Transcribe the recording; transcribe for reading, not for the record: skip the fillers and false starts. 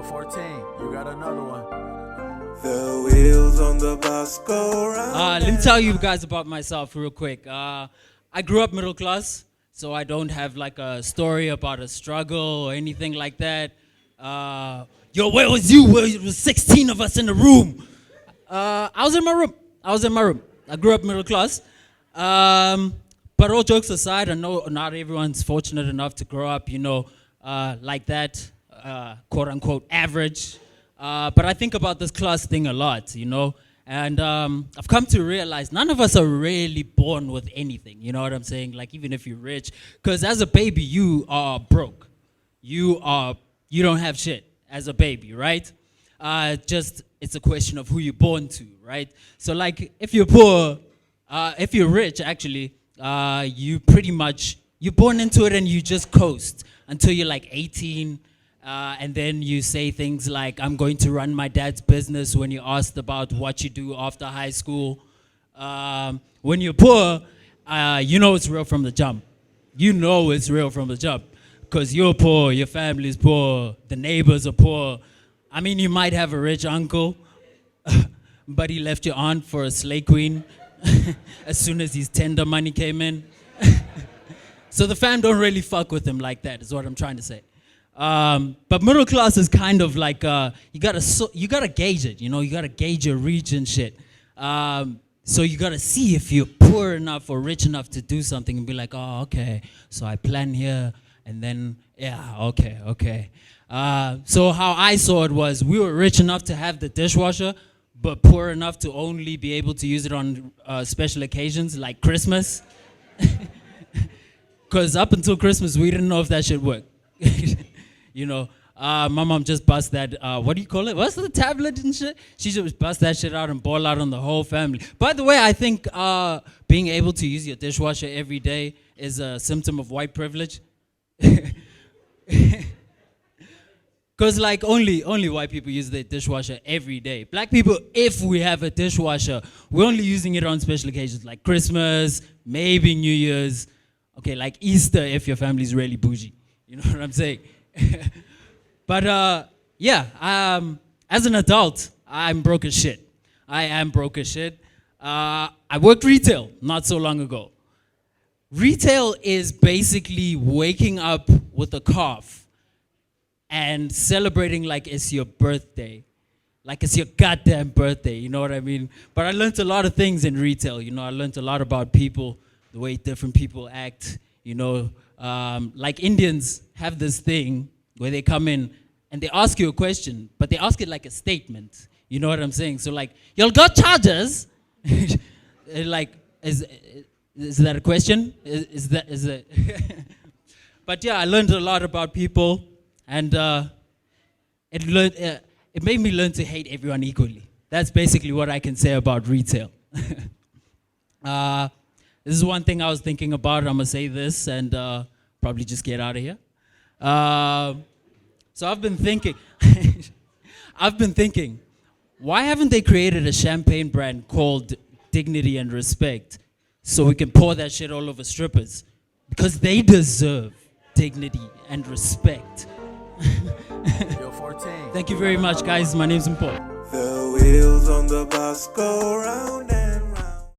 Yo, 14, you got another one. The wheels on the bus go round. Let me tell you guys about myself real quick. I grew up middle class, so I don't have like a story about a struggle or anything like that. Where was you? There was 16 of us in the room. I was in my room. I grew up middle class. But all jokes aside, I know not everyone's fortunate enough to grow up, like that, quote unquote, average. But I think about this class thing a lot, and I've come to realize none of us are really born with anything, you know what I'm saying? Like, even if you're rich, because as a baby, you are broke. You don't have shit as a baby, right? It's a question of who you're born to, right? So like, if you're poor, if you're rich, actually, you're born into it and you just coast until you're like 18, and then you say things like, I'm going to run my dad's business when you're asked about what you do after high school. When you're poor, it's real from the jump. It's real from the jump. Because you're poor, your family's poor, the neighbors are poor. I mean, you might have a rich uncle, but he left your aunt for a slave queen as soon as his tender money came in. So the fam don't really fuck with him like that, is what I'm trying to say. But middle class is kind of like, you gotta gauge it, you gotta gauge your reach and shit. So you gotta see if you're poor enough or rich enough to do something and be like, oh, okay, so I plan here, and then, yeah, okay. So how I saw it was, we were rich enough to have the dishwasher, but poor enough to only be able to use it on special occasions like Christmas. Because up until Christmas, we didn't know if that shit worked. My mom just bust that, what do you call it? What's the tablet and shit? She just bust that shit out and ball out on the whole family. By the way, I think being able to use your dishwasher every day is a symptom of white privilege. Because like only white people use their dishwasher every day. Black people, if we have a dishwasher, we're only using it on special occasions like Christmas, maybe New Year's, okay, like Easter if your family's really bougie. You know what I'm saying? But as an adult, I'm broke as shit. I am broke as shit. I worked retail not so long ago. Retail is basically waking up with a cough and celebrating like it's your birthday. Like it's your goddamn birthday, you know what I mean? But I learned a lot of things in retail, I learned a lot about people, the way different people act, like Indians have this thing where they come in and they ask you a question, but they ask it like a statement. You know what I'm saying? So like, y'all got chargers? Like, is that a question? Is that? But yeah, I learned a lot about people, and it made me learn to hate everyone equally. That's basically what I can say about retail. This is one thing I was thinking about. I'm gonna say this and probably just get out of here. So I've been thinking, why haven't they created a champagne brand called Dignity and Respect so we can pour that shit all over strippers? Because they deserve dignity and respect. Yo, 14. Thank you very much, guys. My name's Mpho. The wheels on the bus go round.